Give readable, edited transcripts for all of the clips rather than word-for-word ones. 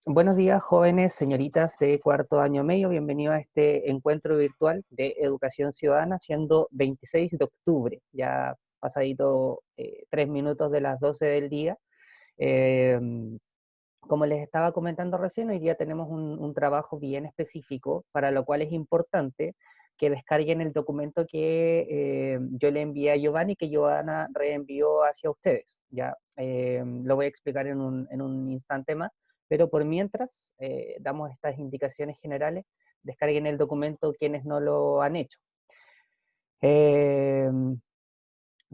Buenos días, jóvenes, señoritas de cuarto año medio. Bienvenido a este encuentro virtual de educación ciudadana, siendo 26 de octubre, ya pasadito 3 minutos de las 12 del día. Eh, Como les estaba comentando recién, hoy día tenemos un trabajo bien específico, para lo cual es importante que descarguen el documento que yo le envié a Giovanni, que Giovanna reenvió hacia ustedes. Ya lo voy a explicar en un instante más, pero por mientras damos estas indicaciones generales. Descarguen el documento quienes no lo han hecho. Eh,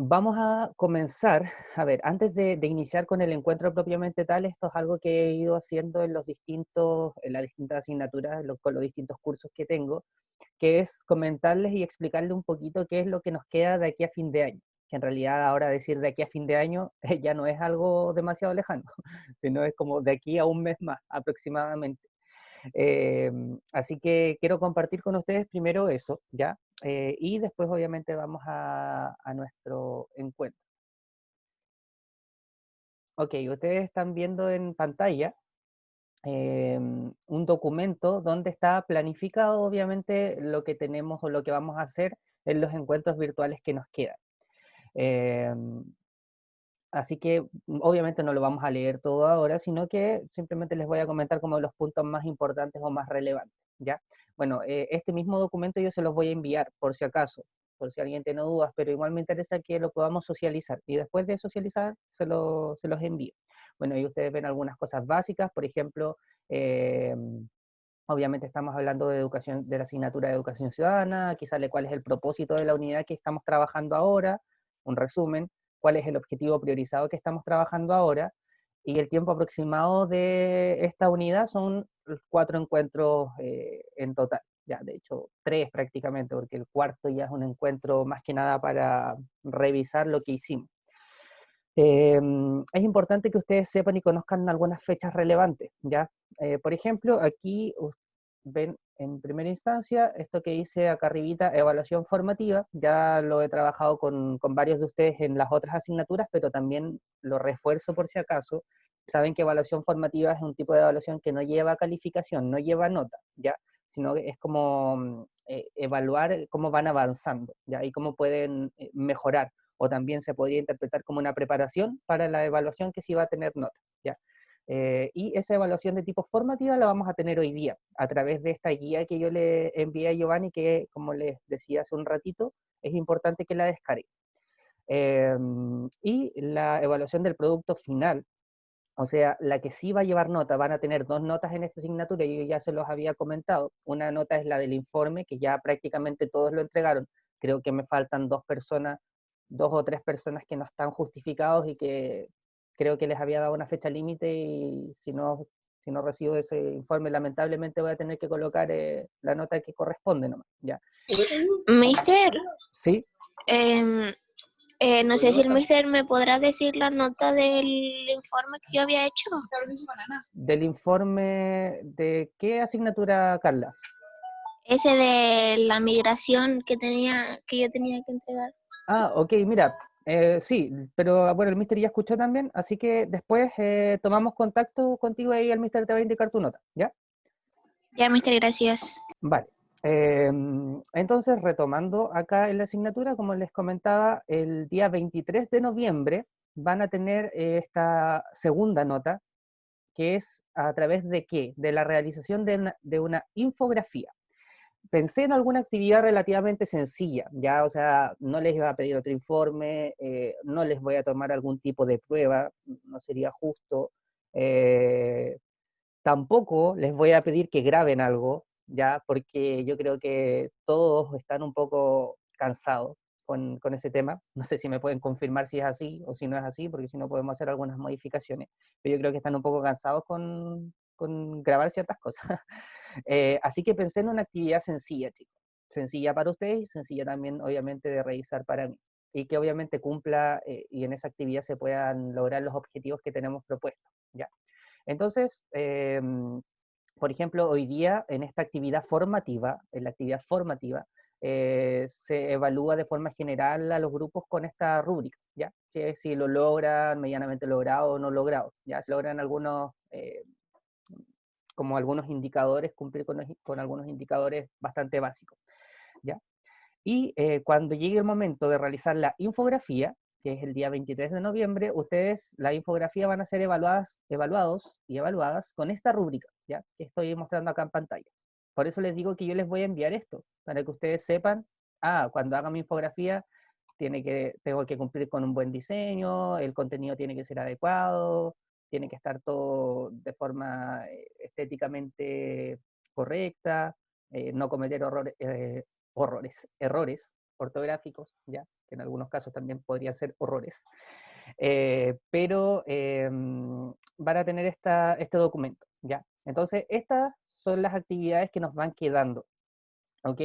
Vamos a comenzar, a ver, antes de iniciar con el encuentro propiamente tal, esto es algo que he ido haciendo en las distintas asignaturas, con los distintos cursos que tengo, que es comentarles y explicarles un poquito qué es lo que nos queda de aquí a fin de año, que en realidad ahora decir de aquí a fin de año ya no es algo demasiado lejano, sino es como de aquí a un mes más aproximadamente. Así que quiero compartir con ustedes primero eso, ¿ya? Y después obviamente vamos a nuestro encuentro. Ok, ustedes están viendo en pantalla un documento donde está planificado obviamente lo que tenemos o lo que vamos a hacer en los encuentros virtuales que nos quedan. Em, Así que obviamente no lo vamos a leer todo ahora, sino que simplemente les voy a comentar como los puntos más importantes o más relevantes, ¿ya? Bueno, este mismo documento yo se los voy a enviar por si acaso, por si alguien tiene dudas, pero igual me interesa que lo podamos socializar y después de socializar se los envío. Bueno, ahí ustedes ven algunas cosas básicas, por ejemplo, eh, obviamente estamos hablando de educación, de la asignatura de educación ciudadana, aquí sale cuál es el propósito de la unidad que estamos trabajando ahora, un resumen, cuál es el objetivo priorizado que estamos trabajando ahora, y el tiempo aproximado de esta unidad son 4 encuentros en total. Ya, de hecho, 3 prácticamente, porque el cuarto ya es un encuentro más que nada para revisar lo que hicimos. Es importante que ustedes sepan y conozcan algunas fechas relevantes, ¿ya? Por ejemplo, aquí ven en primera instancia esto que dice acá arribita, evaluación formativa. Ya lo he trabajado con varios de ustedes en las otras asignaturas, pero también lo refuerzo por si acaso. Saben que evaluación formativa es un tipo de evaluación que no lleva calificación, no lleva nota, ¿ya? Sino que es como evaluar cómo van avanzando, ¿ya? Y cómo pueden mejorar, o también se podría interpretar como una preparación para la evaluación que sí va a tener nota, ¿ya? Y esa evaluación de tipo formativa la vamos a tener hoy día, a través de esta guía que yo le envié a Giovanni, que como les decía hace un ratito, es importante que la descargue. Y la evaluación del producto final, o sea, la que sí va a llevar nota, van a tener 2 notas en esta asignatura, y yo ya se los había comentado. Una nota es la del informe, que ya prácticamente todos lo entregaron. Creo que me faltan 2 personas, 2 o 3 personas que no están justificados y que creo que les había dado una fecha límite, y si no recibo ese informe, lamentablemente voy a tener que colocar la nota que corresponde nomás, ¿ya? Mister, Sí. em, no sé si el mister me podrá decir la nota del informe que yo había hecho. Del informe de qué asignatura, Carla. Ese de la migración que yo tenía que entregar. Ah, ok, mira, sí, pero bueno, el Mister ya escuchó también, así que después tomamos contacto contigo y el Mister te va a indicar tu nota, ¿ya? Ya, mister, gracias. Vale. Entonces, retomando acá en la asignatura, como les comentaba, el día 23 de noviembre van a tener esta segunda nota, que es a través de qué? De la realización de una infografía. Pensé en alguna actividad relativamente sencilla, ya, o sea, no les iba a pedir otro informe, no les voy a tomar algún tipo de prueba, no sería justo. eh, Tampoco les voy a pedir que graben algo, ya, porque yo creo que todos están un poco cansados con ese tema. No sé si me pueden confirmar si es así o si no es así, porque si no podemos hacer algunas modificaciones, pero yo creo que están un poco cansados con grabar ciertas cosas. Así que pensé en una actividad sencilla, chicos. Sencilla para ustedes y sencilla también, obviamente, de realizar para mí. Y que obviamente cumpla y en esa actividad se puedan lograr los objetivos que tenemos propuestos, ¿ya? Entonces, por ejemplo, hoy día en esta actividad formativa, en la actividad formativa, se evalúa de forma general a los grupos con esta rúbrica, ¿ya? Que si lo logran, medianamente logrado o no logrado, ¿ya? Se logran algunos como algunos indicadores, cumplir con algunos indicadores bastante básicos, ¿ya? Y cuando llegue el momento de realizar la infografía, que es el día 23 de noviembre, ustedes, la infografía van a ser evaluados y evaluadas con esta rúbrica, ¿ya? Que estoy mostrando acá en pantalla. Por eso les digo que yo les voy a enviar esto, para que ustedes sepan, cuando haga mi infografía, tengo que cumplir con un buen diseño, el contenido tiene que ser adecuado, tiene que estar todo de forma estéticamente correcta, no cometer errores ortográficos, ¿ya? Que en algunos casos también podrían ser horrores. Pero van a tener este documento, ¿ya? Entonces, estas son las actividades que nos van quedando, ¿ok?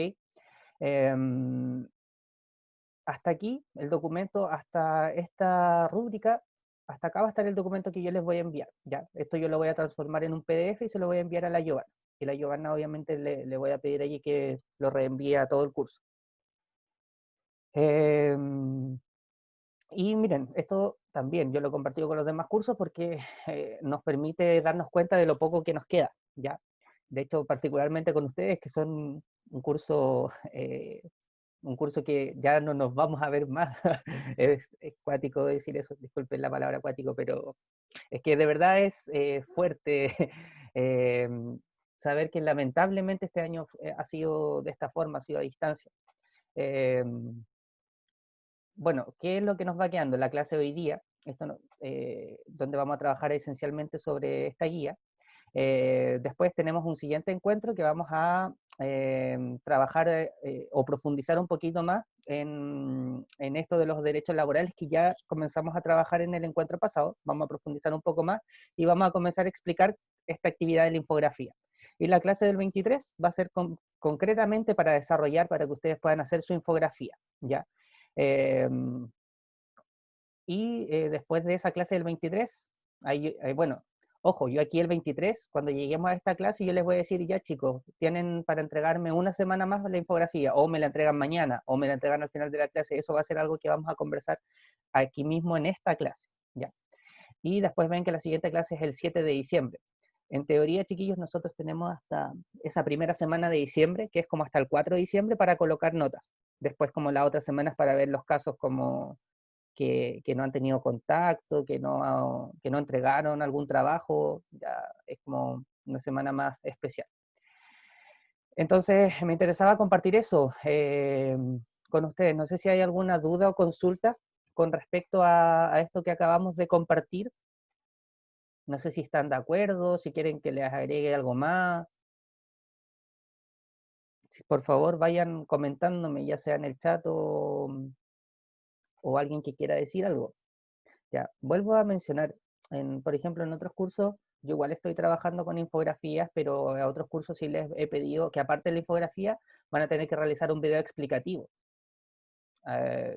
Hasta aquí el documento, hasta esta rúbrica, hasta acá va a estar el documento que yo les voy a enviar, ¿ya? Esto yo lo voy a transformar en un PDF y se lo voy a enviar a la Giovanna. Y la Giovanna obviamente le voy a pedir allí que lo reenvíe a todo el curso. Y miren, esto también yo lo he compartido con los demás cursos porque nos permite darnos cuenta de lo poco que nos queda, ¿ya? De hecho, particularmente con ustedes, que son un curso que ya no nos vamos a ver más. Es cuático decir eso, disculpen la palabra cuático, pero es que de verdad es fuerte eh, saber que lamentablemente este año ha sido de esta forma, ha sido a distancia. Eh, bueno, ¿qué es lo que nos va quedando? La clase de hoy día, donde vamos a trabajar esencialmente sobre esta guía. Después tenemos un siguiente encuentro que vamos a trabajar o profundizar un poquito más en esto de los derechos laborales que ya comenzamos a trabajar en el encuentro pasado. Vamos a profundizar un poco más y vamos a comenzar a explicar esta actividad de la infografía. Y la clase del 23 va a ser concretamente para desarrollar, para que ustedes puedan hacer su infografía, ¿ya? Eh, después de esa clase del 23, bueno, ojo, yo aquí el 23, cuando lleguemos a esta clase, yo les voy a decir, ya chicos, tienen para entregarme una semana más la infografía, o me la entregan mañana, o me la entregan al final de la clase. Eso va a ser algo que vamos a conversar aquí mismo en esta clase, ¿ya? Y después ven que la siguiente clase es el 7 de diciembre. En teoría, chiquillos, nosotros tenemos hasta esa primera semana de diciembre, que es como hasta el 4 de diciembre, para colocar notas. Después, como las otras semanas, para ver los casos como que no han tenido contacto, que no entregaron algún trabajo, ya es como una semana más especial. Entonces, me interesaba compartir eso con ustedes. No sé si hay alguna duda o consulta con respecto a esto que acabamos de compartir. No sé si están de acuerdo, si quieren que les agregue algo más. Por favor, vayan comentándome, ya sea en el chat o alguien que quiera decir algo. Ya, vuelvo a mencionar, por ejemplo, en otros cursos, yo igual estoy trabajando con infografías, pero a otros cursos sí les he pedido que aparte de la infografía, van a tener que realizar un video explicativo. Eh,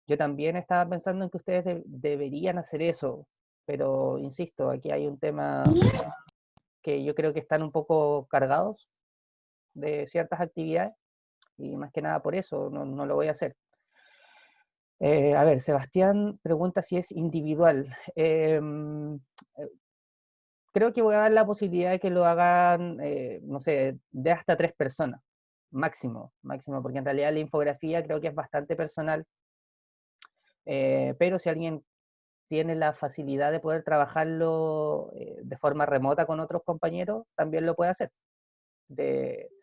yo también estaba pensando en que ustedes deberían hacer eso, pero insisto, aquí hay un tema que yo creo que están un poco cargados de ciertas actividades, y más que nada por eso no lo voy a hacer. A ver, Sebastián pregunta si es individual. Creo que voy a dar la posibilidad de que lo hagan, no sé, de hasta 3 personas, máximo, máximo, porque en realidad la infografía creo que es bastante personal, pero si alguien tiene la facilidad de poder trabajarlo de forma remota con otros compañeros, también lo puede hacer.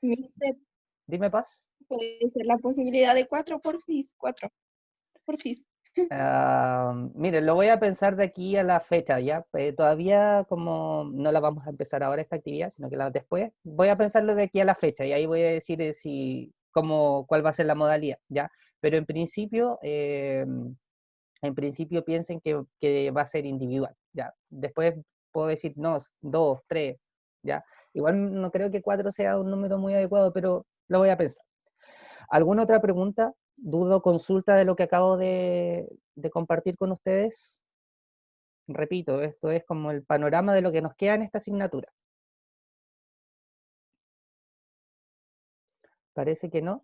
Mister, Dime, Paz. puede ser la posibilidad de 4 por FIS. Miren, lo voy a pensar de aquí a la fecha, ¿ya? Todavía como no la vamos a empezar ahora esta actividad, sino que después, voy a pensarlo de aquí a la fecha y ahí voy a decir cuál va a ser la modalidad, ¿ya? Pero en principio piensen que va a ser individual, ¿ya? Después puedo decir, no, 2, 3, ¿ya? Igual no creo que 4 sea un número muy adecuado, pero lo voy a pensar. ¿Alguna otra pregunta, duda o consulta de lo que acabo de compartir con ustedes? Repito, esto es como el panorama de lo que nos queda en esta asignatura. Parece que no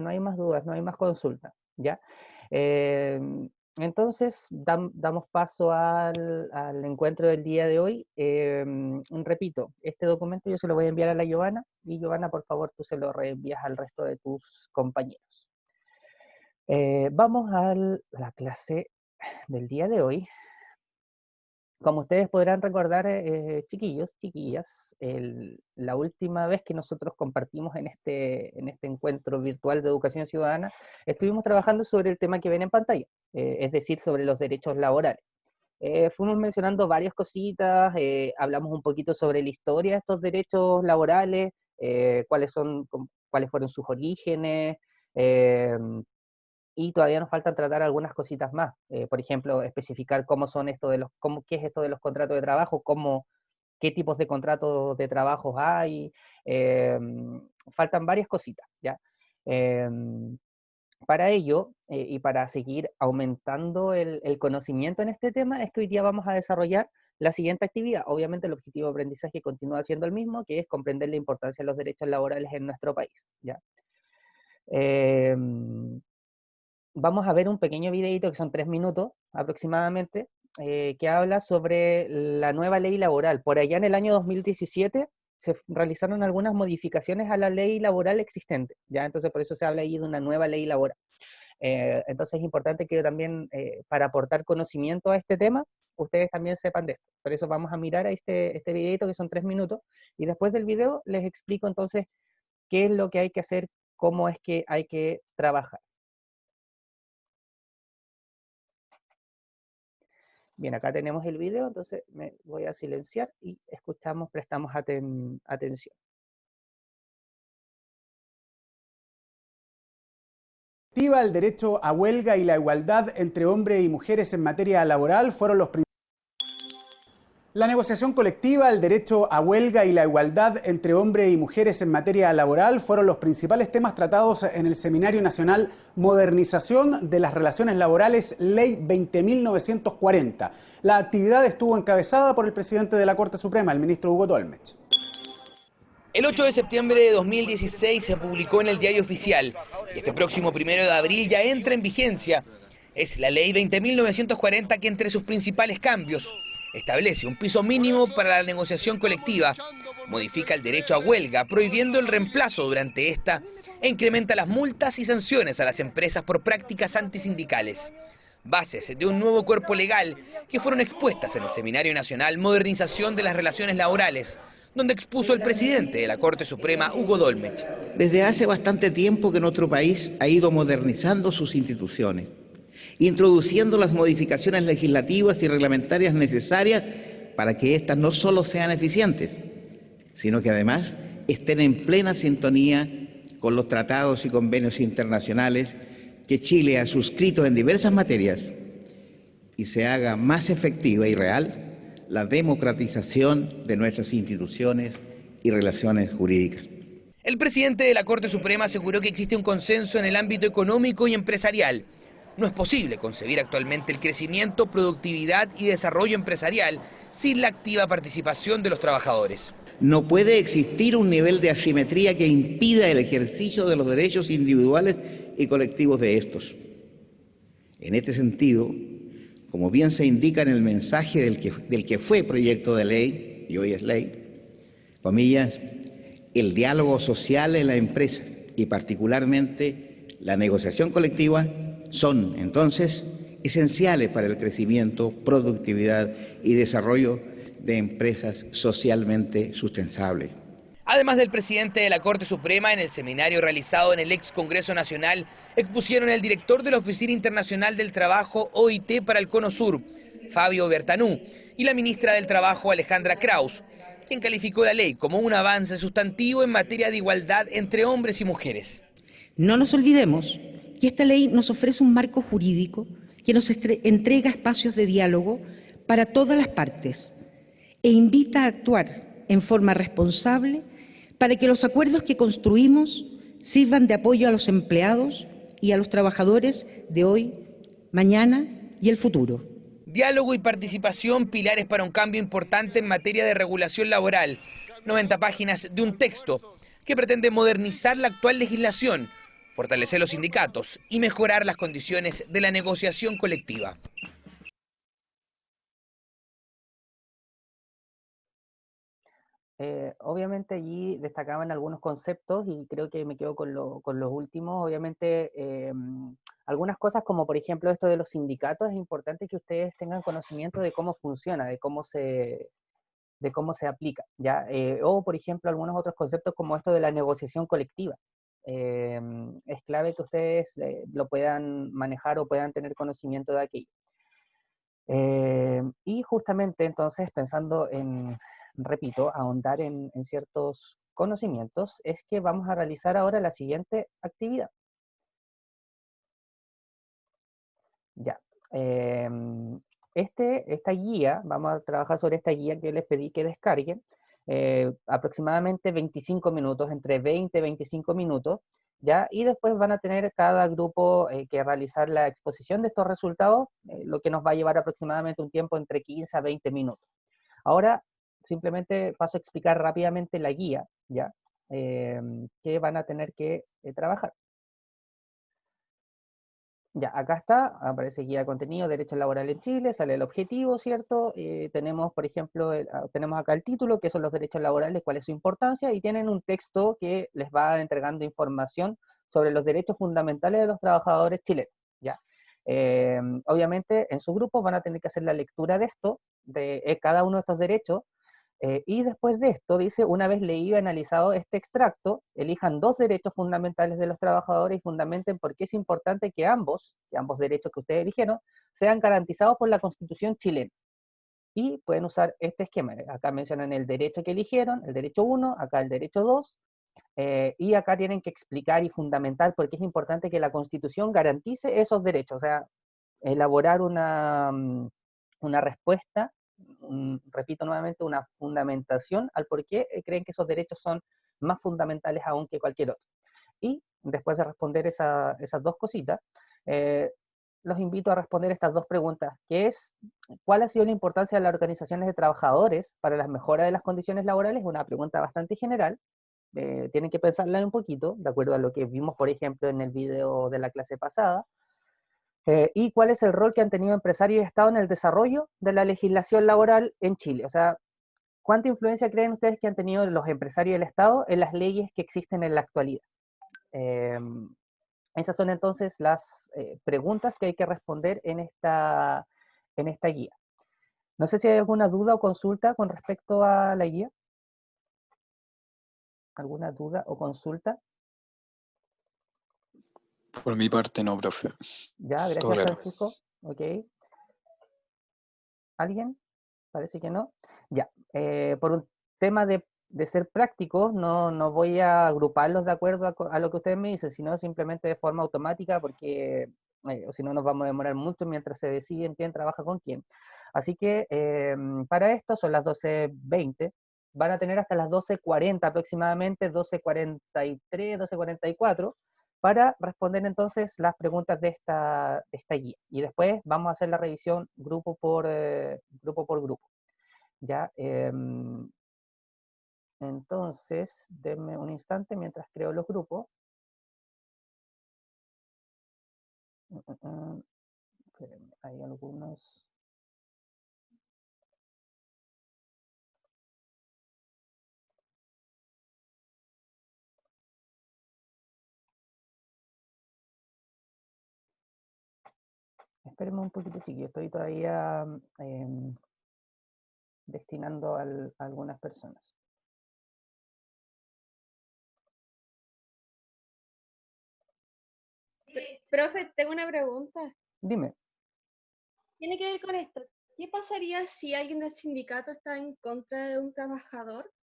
hay más dudas, no hay más consultas, ¿ya? Entonces, damos paso al encuentro del día de hoy. Repito, este documento yo se lo voy a enviar a la Giovanna, y Giovanna, por favor, tú se lo reenvías al resto de tus compañeros. Vamos a la clase del día de hoy. Como ustedes podrán recordar, chiquillos, chiquillas, la última vez que nosotros compartimos en este encuentro virtual de educación ciudadana, estuvimos trabajando sobre el tema que ven en pantalla, es decir, sobre los derechos laborales. Fuimos mencionando varias cositas, hablamos un poquito sobre la historia de estos derechos laborales, cuáles fueron sus orígenes, y todavía nos falta tratar algunas cositas más. Por ejemplo, especificar qué es esto de los contratos de trabajo, qué tipos de contratos de trabajo hay. Faltan varias cositas, ¿ya? Para ello, y para seguir aumentando el conocimiento en este tema, es que hoy día vamos a desarrollar la siguiente actividad. Obviamente el objetivo de aprendizaje continúa siendo el mismo, que es comprender la importancia de los derechos laborales en nuestro país, ¿ya? Vamos a ver un pequeño videito que son 3 minutos aproximadamente, que habla sobre la nueva ley laboral. Por allá en el año 2017 se realizaron algunas modificaciones a la ley laboral existente, ¿ya? Entonces por eso se habla ahí de una nueva ley laboral. Entonces es importante que también, para aportar conocimiento a este tema, ustedes también sepan de esto. Por eso vamos a mirar a este videito que son 3 minutos, y después del video les explico entonces qué es lo que hay que hacer, cómo es que hay que trabajar. Bien, acá tenemos el video, entonces me voy a silenciar y prestamos atención. El derecho a huelga y la igualdad entre hombres y mujeres en materia laboral fueron los principales. La negociación colectiva, el derecho a huelga y la igualdad entre hombres y mujeres en materia laboral fueron los principales temas tratados en el Seminario Nacional Modernización de las Relaciones Laborales, Ley 20.940. La actividad estuvo encabezada por el presidente de la Corte Suprema, el ministro Hugo Dollmech. El 8 de septiembre de 2016 se publicó en el Diario Oficial y este próximo 1 de abril ya entra en vigencia. Es la Ley 20.940 que entre sus principales cambios establece un piso mínimo para la negociación colectiva, modifica el derecho a huelga prohibiendo el reemplazo durante esta e incrementa las multas y sanciones a las empresas por prácticas antisindicales. Bases de un nuevo cuerpo legal que fueron expuestas en el Seminario Nacional Modernización de las Relaciones Laborales, donde expuso el presidente de la Corte Suprema, Hugo Dollmech. Desde hace bastante tiempo que nuestro país ha ido modernizando sus instituciones, introduciendo las modificaciones legislativas y reglamentarias necesarias para que éstas no solo sean eficientes, sino que además estén en plena sintonía con los tratados y convenios internacionales que Chile ha suscrito en diversas materias y se haga más efectiva y real la democratización de nuestras instituciones y relaciones jurídicas. El presidente de la Corte Suprema aseguró que existe un consenso en el ámbito económico y empresarial. No es posible concebir actualmente el crecimiento, productividad y desarrollo empresarial sin la activa participación de los trabajadores. No puede existir un nivel de asimetría que impida el ejercicio de los derechos individuales y colectivos de estos. En este sentido, como bien se indica en el mensaje del que fue proyecto de ley, y hoy es ley, comillas, el diálogo social en la empresa y particularmente la negociación colectiva son, entonces, esenciales para el crecimiento, productividad y desarrollo de empresas socialmente sustentables. Además del presidente de la Corte Suprema, en el seminario realizado en el ex Congreso Nacional, expusieron el director de la Oficina Internacional del Trabajo, OIT, para el Cono Sur, Fabio Bertanú, y la ministra del Trabajo, Alejandra Kraus, quien calificó la ley como un avance sustantivo en materia de igualdad entre hombres y mujeres. No nos olvidemos que esta ley nos ofrece un marco jurídico que nos entrega espacios de diálogo para todas las partes e invita a actuar en forma responsable para que los acuerdos que construimos sirvan de apoyo a los empleados y a los trabajadores de hoy, mañana y el futuro. Diálogo y participación, pilares para un cambio importante en materia de regulación laboral. 90 páginas de un texto que pretende modernizar la actual legislación, fortalecer los sindicatos y mejorar las condiciones de la negociación colectiva. Obviamente allí destacaban algunos conceptos y creo que me quedo con los últimos. Obviamente algunas cosas como por ejemplo esto de los sindicatos, es importante que ustedes tengan conocimiento de cómo funciona, de cómo se aplica, ¿ya? O por ejemplo algunos otros conceptos como esto de la negociación colectiva. Es clave que ustedes lo puedan manejar o puedan tener conocimiento de aquello. Y justamente entonces pensando en, repito, ahondar en ciertos conocimientos, es que vamos a realizar ahora la siguiente actividad. Ya. Esta guía, vamos a trabajar sobre esta guía que les pedí que descarguen, aproximadamente 25 minutos, entre 20 y 25 minutos, ¿ya? Y después van a tener cada grupo que realizar la exposición de estos resultados, lo que nos va a llevar aproximadamente un tiempo entre 15 a 20 minutos. Ahora, simplemente paso a explicar rápidamente la guía, ¿ya? Que van a tener que trabajar. Ya, acá está, aparece guía de contenido, derechos laborales en Chile, sale el objetivo, ¿cierto? Tenemos, por ejemplo, tenemos acá el título, que son los derechos laborales, cuál es su importancia, y tienen un texto que les va entregando información sobre los derechos fundamentales de los trabajadores chilenos, ¿ya? Obviamente, en sus grupos van a tener que hacer la lectura de esto, de cada uno de estos derechos, y después de esto, dice, una vez leído y analizado este extracto, elijan 2 derechos fundamentales de los trabajadores y fundamenten por qué es importante que ambos derechos que ustedes eligieron, sean garantizados por la Constitución chilena. Y pueden usar este esquema. Acá mencionan el derecho que eligieron, el derecho 1, acá el derecho 2, y acá tienen que explicar y fundamentar por qué es importante que la Constitución garantice esos derechos, o sea, elaborar una respuesta, repito nuevamente, una fundamentación al por qué creen que esos derechos son más fundamentales aún que cualquier otro. Y después de responder esas 2 cositas, los invito a responder estas 2 preguntas, que es, ¿cuál ha sido la importancia de las organizaciones de trabajadores para la mejora de las condiciones laborales? Una pregunta bastante general, tienen que pensarla un poquito, de acuerdo a lo que vimos, por ejemplo, en el video de la clase pasada. ¿Y cuál es el rol que han tenido empresarios y Estado en el desarrollo de la legislación laboral en Chile? O sea, ¿cuánta influencia creen ustedes que han tenido los empresarios y el Estado en las leyes que existen en la actualidad? Esas son entonces las preguntas que hay que responder en esta guía. No sé si hay alguna duda o consulta con respecto a la guía. ¿Alguna duda o consulta? Por mi parte no, profe. Ya, Todo gracias claro. Francisco. Ok. ¿Alguien? Parece que no. Ya, por un tema de ser prácticos, no voy a agruparlos de acuerdo a lo que ustedes me dicen, sino simplemente de forma automática, porque o si no nos vamos a demorar mucho mientras se deciden quién trabaja con quién. Así que para esto son las 12:20, van a tener hasta las 12:40 aproximadamente, 12:43, 12:44, para responder entonces las preguntas de esta guía. Y después vamos a hacer la revisión grupo por grupo. ¿Ya? Entonces, denme un instante mientras creo los grupos. Espérenme, hay algunos... Espérenme un poquito, chiquillos, estoy todavía destinando a algunas personas. Profe, tengo una pregunta. Dime. Tiene que ver con esto. ¿Qué pasaría si alguien del sindicato está en contra de un trabajador?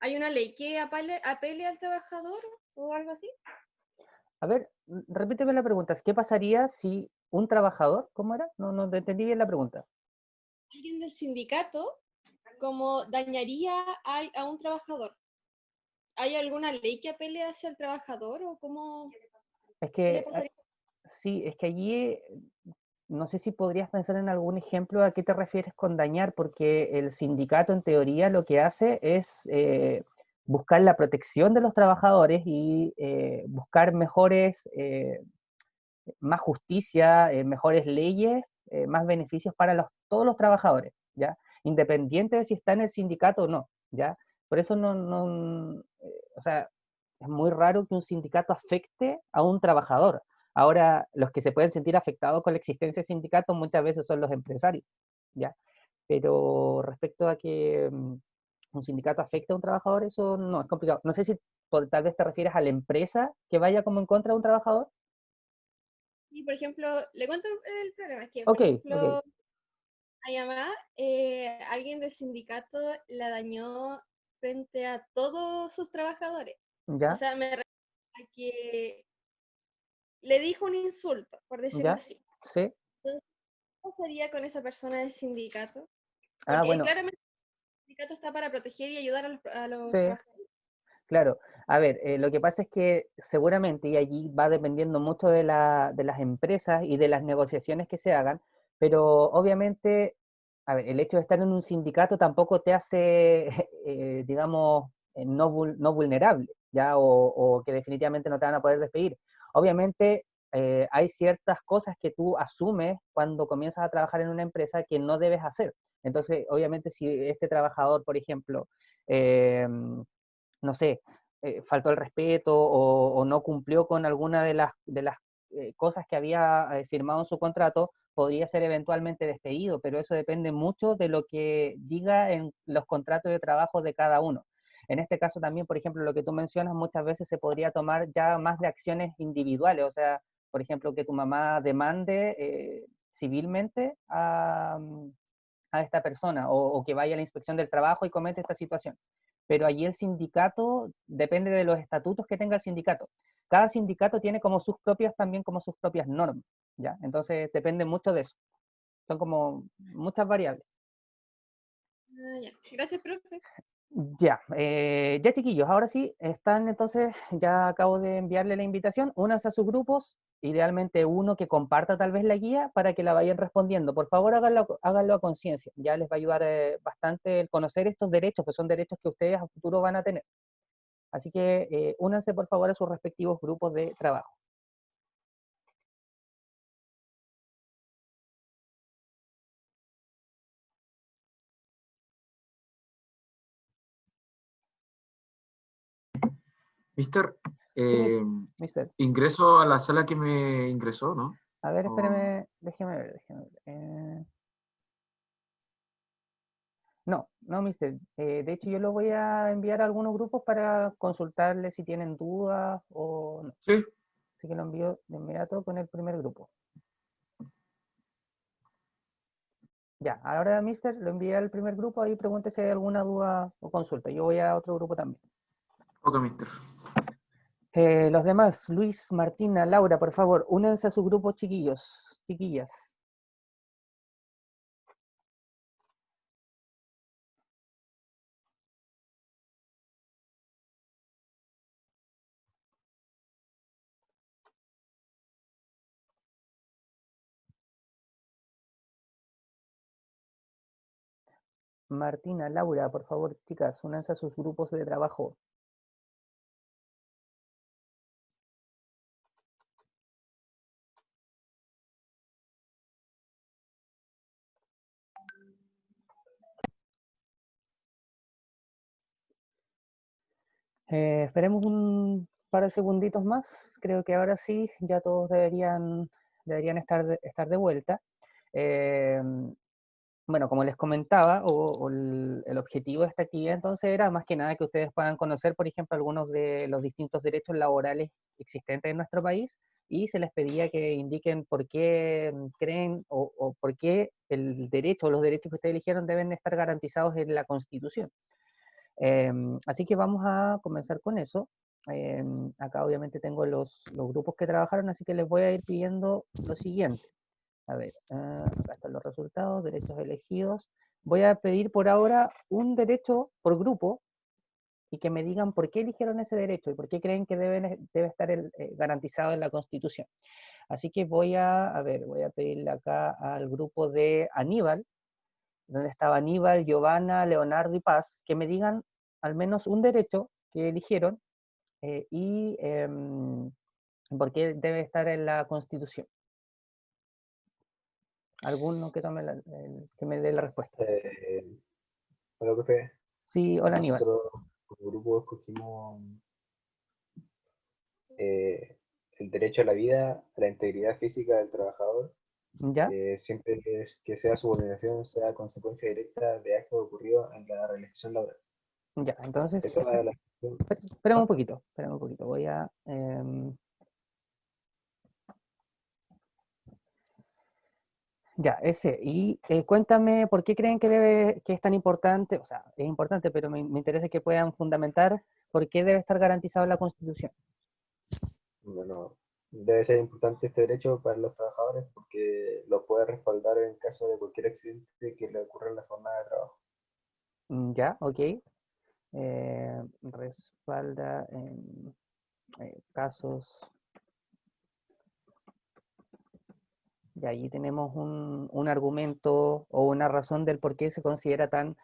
¿Hay una ley que apele al trabajador o algo así? A ver, repíteme la pregunta. ¿Qué pasaría si un trabajador, cómo era? No te entendí bien la pregunta. ¿Alguien del sindicato como dañaría a un trabajador? ¿Hay alguna ley que apele hacia el trabajador o cómo? Es ¿Qué le que, pasaría? sí, es que allí no sé si podrías pensar en algún ejemplo a qué te refieres con dañar, porque el sindicato en teoría lo que hace es buscar la protección de los trabajadores y buscar mejores, más justicia, mejores leyes, más beneficios para todos los trabajadores, ¿ya? Independiente de si está en el sindicato o no, ¿ya? Por eso o sea, es muy raro que un sindicato afecte a un trabajador. Ahora, los que se pueden sentir afectados con la existencia de sindicatos muchas veces son los empresarios, ¿ya? Pero respecto a que un sindicato afecte a un trabajador, eso no, es complicado. No sé si tal vez te refieres a la empresa que vaya como en contra de un trabajador. Y por ejemplo, le cuento el problema, es que, por Ok, ejemplo, ok, a mi mamá, alguien del sindicato la dañó frente a todos sus trabajadores. O ya, sea, me refiero a que le dijo un insulto, por decirlo ya, así. sí. Entonces, ¿qué pasaría con esa persona del sindicato? Ah, Porque bueno, claramente el sindicato está para proteger y ayudar a los sí, trabajadores. claro. A ver, lo que pasa es que seguramente, y allí va dependiendo mucho de las empresas y de las negociaciones que se hagan, pero obviamente, a ver, el hecho de estar en un sindicato tampoco te hace, digamos, no vulnerable, ¿ya? O que definitivamente no te van a poder despedir. Obviamente, hay ciertas cosas que tú asumes cuando comienzas a trabajar en una empresa que no debes hacer. Entonces, obviamente, si este trabajador, por ejemplo, no sé, faltó el respeto o no cumplió con alguna de las cosas que había firmado en su contrato, podría ser eventualmente despedido, pero eso depende mucho de lo que diga en los contratos de trabajo de cada uno. En este caso también, por ejemplo, lo que tú mencionas, muchas veces se podría tomar ya más de acciones individuales, o sea, por ejemplo, que tu mamá demande civilmente a esta persona o que vaya a la inspección del trabajo y comete esta situación. Pero allí el sindicato depende de los estatutos que tenga el sindicato. Cada sindicato tiene como sus propias, también como sus propias normas, ¿ya? Entonces depende mucho de eso. Son como muchas variables. Ah, ya. Gracias, profe. Ya, ya chiquillos, ahora sí, están entonces, ya acabo de enviarle la invitación, únanse a sus grupos, idealmente uno que comparta tal vez la guía para que la vayan respondiendo. Por favor, háganlo a conciencia, ya les va a ayudar bastante el conocer estos derechos, que son derechos que ustedes a futuro van a tener. Así que únanse por favor a sus respectivos grupos de trabajo. Mister, Sí, eh, mister. ingreso a la sala que me ingresó, ¿no? A ver, O- espérame, déjeme ver. No, no, mister. De hecho, yo lo voy a enviar a algunos grupos para consultarles si tienen dudas o no. Sí, Así que lo envío de inmediato con el primer grupo. Ya, ahora, mister, lo envié al primer grupo, ahí pregúntese si hay alguna duda o consulta. Yo voy a otro grupo también. ok, mister. Los demás, Luis, Martina, Laura, por favor, únanse a su grupo, chiquillos, chiquillas. Martina, Laura, por favor, chicas, únanse a sus grupos de trabajo. Esperemos un par de segunditos más. Creo que ahora sí, ya todos deberían estar de vuelta. Eh, bueno, como les comentaba, el objetivo de esta actividad entonces era más que nada que ustedes puedan conocer, por ejemplo, algunos de los distintos derechos laborales existentes en nuestro país y se les pedía que indiquen por qué creen o por qué el derecho o los derechos que ustedes eligieron deben estar garantizados en la Constitución. Así que vamos a comenzar con eso. Acá obviamente tengo los grupos que trabajaron, así que les voy a ir pidiendo lo siguiente. A ver, acá están los resultados, derechos elegidos. Voy a pedir por ahora un derecho por grupo y que me digan por qué eligieron ese derecho y por qué creen que debe estar garantizado en la Constitución. Así que voy a pedirle acá al grupo de Aníbal, donde estaba Aníbal, Giovanna, Leonardo y Paz, que me digan al menos un derecho que eligieron y por qué debe estar en la Constitución. ¿Alguno que tome que me dé la respuesta? Hola, profe. Sí, hola Aníbal. Nosotros como grupo escogimos el derecho a la vida, a la integridad física del trabajador, ¿Ya? siempre que sea su vulneración sea consecuencia directa de acto ocurrido en la realización laboral. Ya, entonces, Esa es la espérame un poquito, voy a... Ya, ese. Y cuéntame por qué creen que es tan importante, o sea, es importante, pero me interesa que puedan fundamentar por qué debe estar garantizado en la Constitución. Bueno, debe ser importante este derecho para los trabajadores porque lo puede respaldar en caso de cualquier accidente que le ocurra en la jornada de trabajo. Ya, ok. Respalda en casos... Y ahí tenemos un argumento o una razón del por qué se considera tan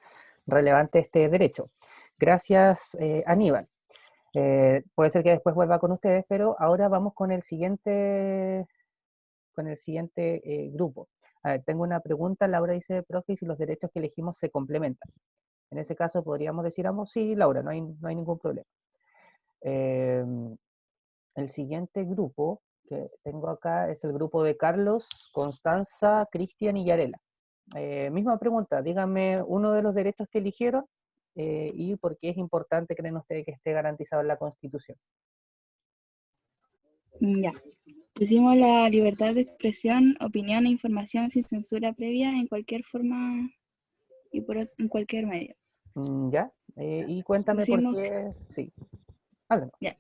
relevante este derecho. Gracias, Aníbal. Puede ser que después vuelva con ustedes, pero ahora vamos con el siguiente grupo. A ver, tengo una pregunta. Laura dice, profe, si los derechos que elegimos se complementan. En ese caso, ¿podríamos decir ambos? Sí, Laura, no hay ningún problema. El siguiente grupo que tengo acá es el grupo de Carlos, Constanza, Cristian y Yarela. Misma pregunta, díganme uno de los derechos que eligieron y por qué es importante, creen ustedes, que esté garantizado en la Constitución. Ya. Pusimos la libertad de expresión, opinión e información sin censura previa en cualquier forma y en cualquier medio. ¿Ya? Y cuéntame Pusimos por qué... Sí, háblame. Ya.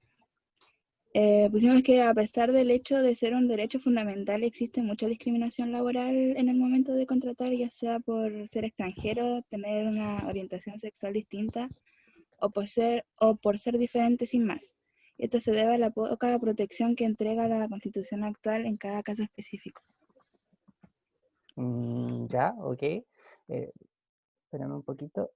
Pusimos que a pesar del hecho de ser un derecho fundamental, existe mucha discriminación laboral en el momento de contratar, ya sea por ser extranjero, tener una orientación sexual distinta o por ser diferente sin más. Esto se debe a la poca protección que entrega la Constitución actual en cada caso específico. Ya, ok. Espérame un poquito.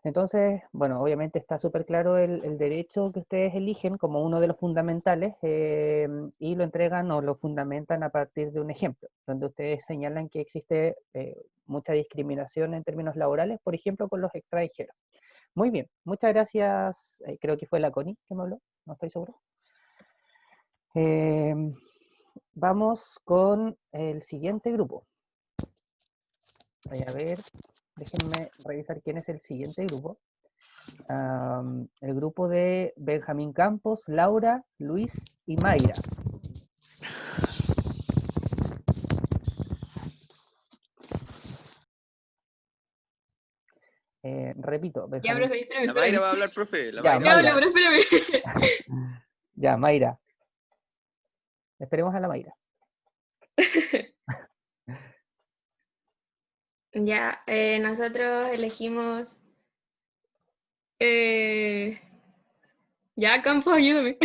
Entonces, bueno, obviamente está súper claro el derecho que ustedes eligen como uno de los fundamentales y lo entregan o lo fundamentan a partir de un ejemplo, donde ustedes señalan que existe mucha discriminación en términos laborales, por ejemplo, con los extranjeros. Muy bien, muchas gracias. Creo que fue la Connie que me habló, no estoy seguro. Vamos con el siguiente grupo. A ver, déjenme revisar quién es el siguiente grupo. El grupo de Benjamín Campos, Laura, Luis y Mayra. Repito, Ya, Benjamín. profe, espérame, La Mayra espérame. va a hablar, profe. La Ya, Mayra. Ya, Mayra. pero espérame. Ya, Mayra. Esperemos a la Mayra. Ya, nosotros elegimos... Ya, Campos, ayúdame.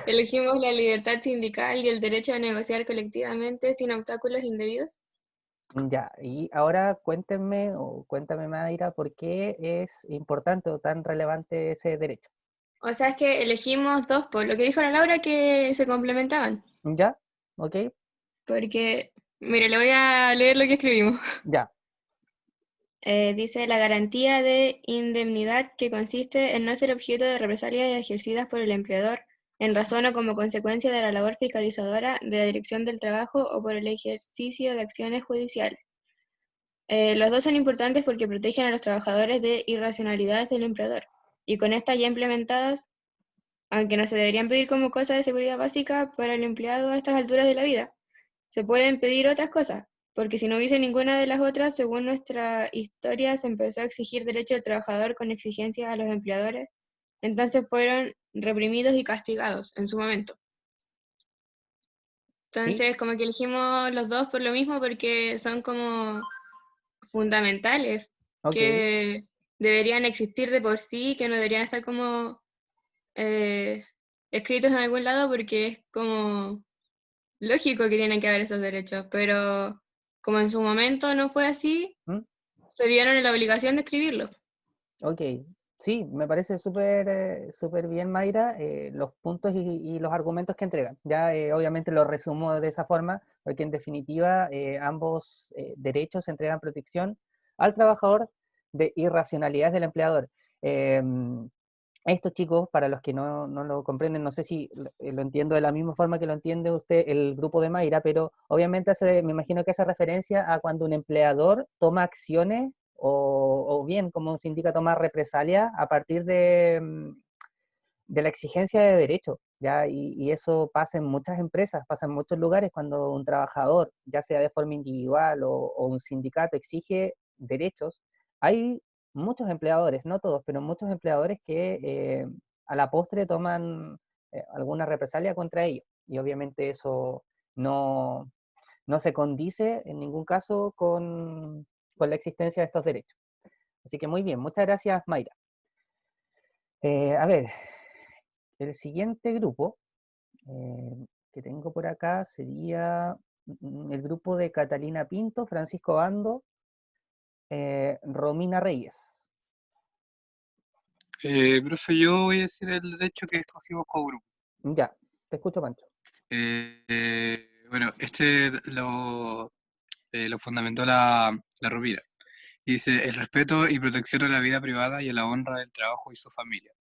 Elegimos la libertad sindical y el derecho a negociar colectivamente sin obstáculos indebidos. Ya, y ahora cuéntame Mayra, ¿por qué es importante o tan relevante ese derecho? O sea, es que elegimos dos, por lo que dijo la Laura, que se complementaban. ¿Ya? ¿Ok? Porque, mire, le voy a leer lo que escribimos. Ya. Dice la garantía de indemnidad, que consiste en no ser objeto de represalias ejercidas por el empleador en razón o como consecuencia de la labor fiscalizadora de la Dirección del Trabajo o por el ejercicio de acciones judiciales. Los dos son importantes porque protegen a los trabajadores de irracionalidades del empleador. Y con estas ya implementadas, aunque no se deberían pedir como cosa de seguridad básica para el empleado a estas alturas de la vida, se pueden pedir otras cosas, porque si no hubiese ninguna de las otras, según nuestra historia, se empezó a exigir derecho del trabajador con exigencias a los empleadores, entonces fueron reprimidos y castigados en su momento. Entonces, ¿Sí? como que elegimos los dos por lo mismo, porque son como fundamentales, Ok. que deberían existir de por sí, que no deberían estar como escritos en algún lado, porque es como lógico que tienen que haber esos derechos, pero como en su momento no fue así, ¿Mm? se vieron en la obligación de escribirlo. Ok, Sí, me parece súper bien, Mayra, los puntos y los argumentos que entregan. Ya obviamente lo resumo de esa forma, porque en definitiva ambos derechos entregan protección al trabajador de irracionalidades del empleador. Esto, chicos, para los que no lo comprenden, no sé si lo entiendo de la misma forma que lo entiende usted el grupo de Mayra, pero obviamente me imagino que hace referencia a cuando un empleador toma acciones o bien, como se indica, tomar represalia a partir de la exigencia de derechos, ¿ya? Y eso pasa en muchas empresas, pasa en muchos lugares cuando un trabajador, ya sea de forma individual o un sindicato, exige derechos. Hay muchos empleadores, no todos, pero muchos empleadores que a la postre toman alguna represalia contra ellos. Y obviamente eso no, no se condice en ningún caso con la existencia de estos derechos. Así que muy bien, muchas gracias, Mayra. A ver, el siguiente grupo que tengo por acá sería el grupo de Catalina Pinto, Francisco Bando, Romina Reyes. Profe, yo voy a decir el derecho que escogimos como grupo. Ya, te escucho, Pancho. Bueno, este lo fundamentó la Rovira. Dice, el respeto y protección a la vida privada y a la honra del trabajo y su familia.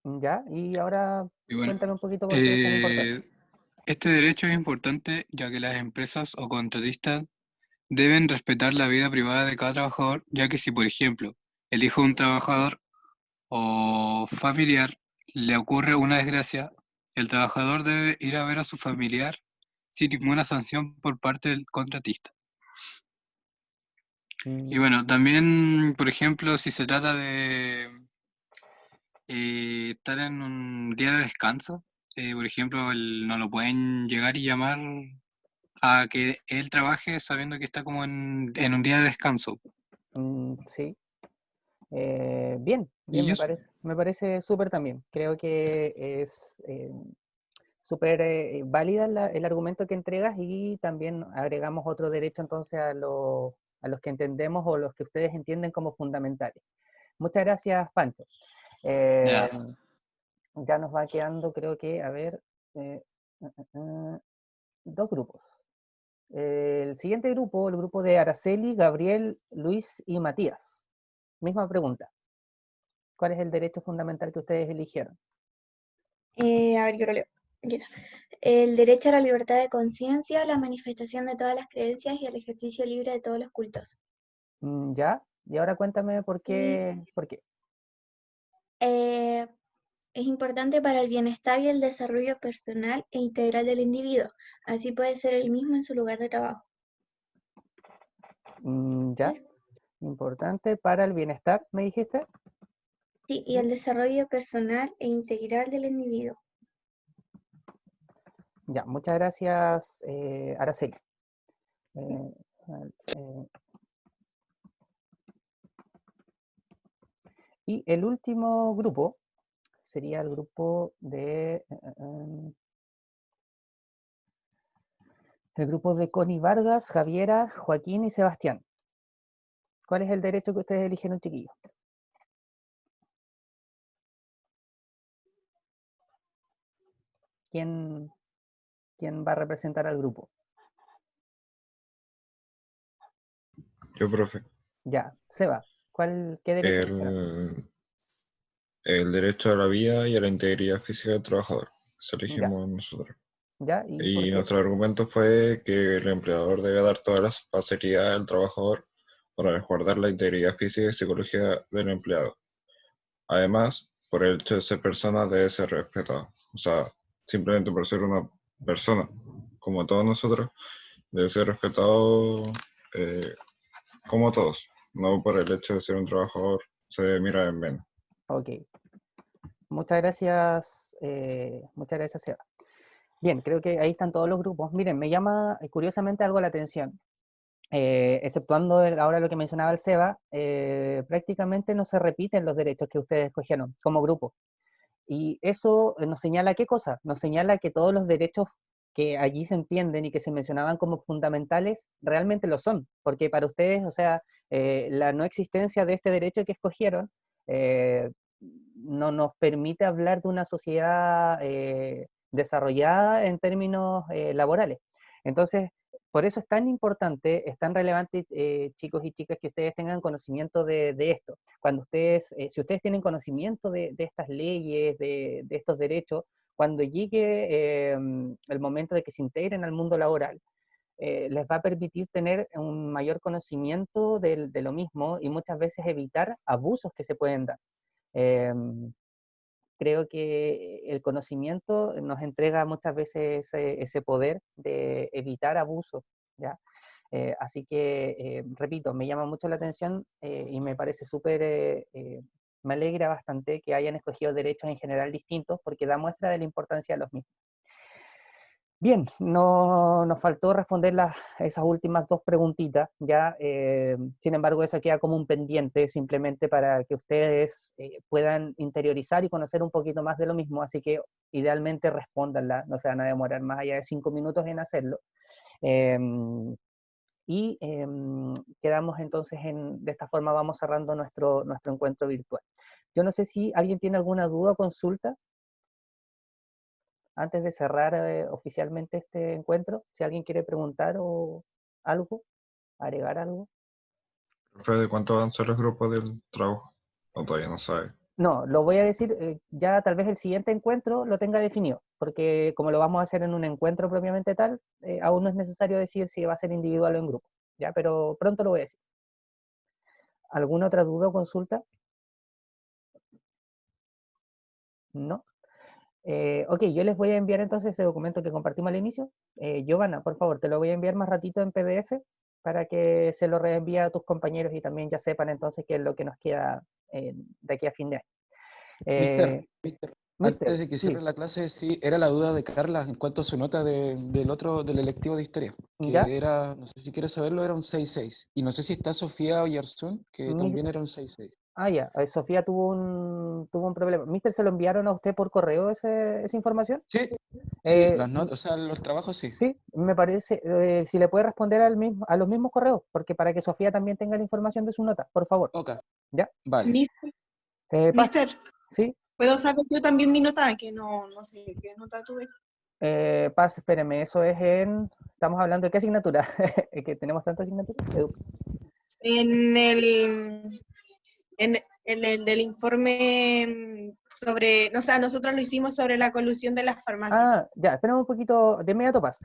Ya, y ahora Y bueno, cuéntame un poquito por qué es tan importante. este derecho es importante ya que las empresas o contratistas deben respetar la vida privada de cada trabajador, ya que si, por ejemplo, el hijo de un trabajador o familiar le ocurre una desgracia, el trabajador debe ir a ver a su familiar sin ninguna sanción por parte del contratista. Y bueno, también, por ejemplo, si se trata de estar en un día de descanso, por ejemplo, no lo pueden llegar y llamar a que él trabaje sabiendo que está como en un día de descanso. Sí. Bien, Y eso. me parece súper también. Creo que es súper válida el argumento que entregas y también agregamos otro derecho entonces a los que entendemos o los que ustedes entienden como fundamentales. Muchas gracias, Pancho. Ya nos va quedando, creo que, a ver, dos grupos. El siguiente grupo, el grupo de Araceli, Gabriel, Luis y Matías. Misma pregunta. ¿Cuál es el derecho fundamental que ustedes eligieron? A ver, yo lo leo. Aquí está. El derecho a la libertad de conciencia, la manifestación de todas las creencias y el ejercicio libre de todos los cultos. ¿Ya? Y ahora cuéntame por qué. Es importante para el bienestar y el desarrollo personal e integral del individuo. Así puede ser el mismo en su lugar de trabajo. ¿Ya? Importante para el bienestar, ¿me dijiste? Sí, y el desarrollo personal e integral del individuo. Ya, muchas gracias, Araceli. Y el último grupo sería el grupo de... el grupo de Connie Vargas, Javiera, Joaquín y Sebastián. ¿Cuál es el derecho que ustedes eligieron, chiquillos? ¿Quién va a representar al grupo? Yo, profe. Ya, Seba, ¿qué derecho eligieron? El derecho a la vida y a la integridad física del trabajador. Eso elegimos nosotros. ¿Ya? Y nuestro argumento fue que el empleador debe dar todas las facilidades al trabajador para resguardar la integridad física y psicológica del empleado. Además, por el hecho de ser persona debe ser respetado. O sea, simplemente por ser una persona, como todos nosotros, debe ser respetado como todos. No por el hecho de ser un trabajador se debe mirar en menos. Ok. Muchas gracias, Seba. Bien, creo que ahí están todos los grupos. Miren, me llama curiosamente algo la atención. Exceptuando ahora lo que mencionaba el Seba, prácticamente no se repiten los derechos que ustedes escogieron como grupo. Y eso nos señala ¿qué cosa? Nos señala que todos los derechos que allí se entienden y que se mencionaban como fundamentales realmente lo son, porque para ustedes, o sea, la no existencia de este derecho que escogieron no nos permite hablar de una sociedad desarrollada en términos laborales. Entonces, por eso es tan importante, es tan relevante, chicos y chicas, que ustedes tengan conocimiento de esto. Cuando ustedes, si ustedes tienen conocimiento de estas leyes, de estos derechos, cuando llegue el momento de que se integren al mundo laboral, les va a permitir tener un mayor conocimiento de lo mismo y muchas veces evitar abusos que se pueden dar. Creo que el conocimiento nos entrega muchas veces ese poder de evitar abusos, ¿ya? Así que, repito, me llama mucho la atención y me parece súper, me alegra bastante que hayan escogido derechos en general distintos porque da muestra de la importancia de los mismos. Bien, nos faltó responder esas últimas dos preguntitas, ¿ya? Sin embargo, eso queda como un pendiente, simplemente para que ustedes puedan interiorizar y conocer un poquito más de lo mismo, así que idealmente respóndanla, no se van a demorar más allá de 5 minutos en hacerlo. Quedamos entonces, de esta forma vamos cerrando nuestro encuentro virtual. Yo no sé si alguien tiene alguna duda o consulta antes de cerrar oficialmente este encuentro, si alguien quiere preguntar o algo, agregar algo. ¿De cuánto van a ser los grupos del trabajo? O todavía no sabe. No, lo voy a decir, ya tal vez el siguiente encuentro lo tenga definido, porque como lo vamos a hacer en un encuentro propiamente tal, aún no es necesario decir si va a ser individual o en grupo, ¿ya? Pero pronto lo voy a decir. ¿Alguna otra duda o consulta? ¿No? Ok, yo les voy a enviar entonces ese documento que compartimos al inicio. Giovanna, por favor, te lo voy a enviar más ratito en PDF para que se lo reenvíe a tus compañeros y también ya sepan entonces qué es lo que nos queda de aquí a fin de año. Antes de que cierre la clase, sí, era la duda de Carla en cuanto a su nota del electivo de historia, que ¿Ya? era, no sé si quieres saberlo, era un 6.6. Y no sé si está Sofía Oyarzún, que también era un 6.6. Ah, ya, Sofía tuvo un problema. ¿Mister, se lo enviaron a usted por correo esa información? Sí, sí, las notas, o sea, los trabajos sí. Sí, me parece, si le puede responder a los mismos correos, porque para que Sofía también tenga la información de su nota, por favor. Ok. ¿Ya? Vale. Mister, ¿sí? ¿puedo saber yo también mi nota? Que no sé qué nota tuve. Paz, espéreme, eso es estamos hablando de qué asignatura, es que tenemos tantas asignaturas. En el del informe sobre, o sea, nosotros lo hicimos sobre la colusión de las farmacias. Ah, ya, esperamos un poquito de inmediato, Paz.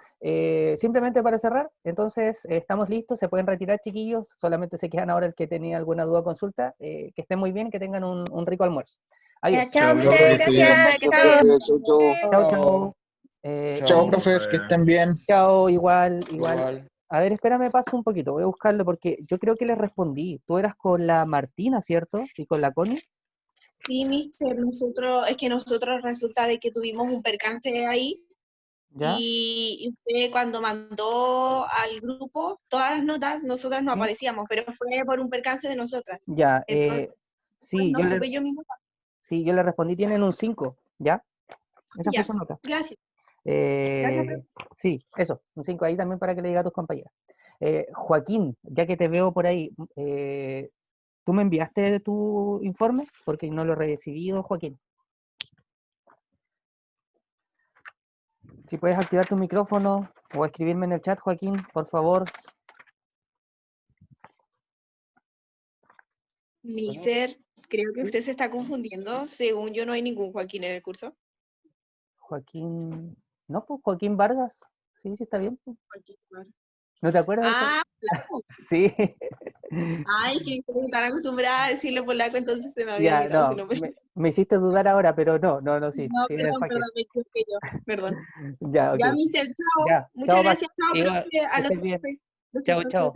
Simplemente para cerrar, entonces estamos listos, se pueden retirar, chiquillos, solamente se quedan ahora el que tenía alguna duda o consulta. Que estén muy bien, que tengan un rico almuerzo. Adiós. Chao, mister, gracias. Chao. Chao, profes, que estén bien. Chao, igual. A ver, espérame, paso un poquito, voy a buscarlo porque yo creo que les respondí. Tú eras con la Martina, ¿cierto? ¿Y con la Connie? Sí, mister, nosotros resulta de que tuvimos un percance ahí. ¿Ya? Y usted cuando mandó al grupo todas las notas, nosotras no aparecíamos, pero fue por un percance de nosotras. Ya, entonces, sí, no supe yo mi nota. Sí, yo le respondí, tienen un 5, ¿ya? Esa fue su nota. Gracias. Sí, eso, un 5 ahí también para que le diga a tus compañeras. Joaquín, ya que te veo por ahí, ¿tú me enviaste tu informe? Porque no lo he recibido, Joaquín. Si puedes activar tu micrófono o escribirme en el chat, Joaquín, por favor. Mister, creo que usted se está confundiendo. Según yo, no hay ningún Joaquín en el curso. Joaquín... No, pues Joaquín Vargas. Sí, está bien. Pues. Joaquín Vargas. ¿No te acuerdas? Ah, polaco. Sí. Ay, que estoy tan acostumbrada a decirle polaco, entonces se me había olvidado su nombre. Me hiciste dudar ahora, pero no, sí. No, sí, perdón, me equivoqué yo. Perdón. Ya, okay. Ya, mister, chao. Ya, muchas chao, gracias, chao, profe. A los bien. profes. Chao. Chao.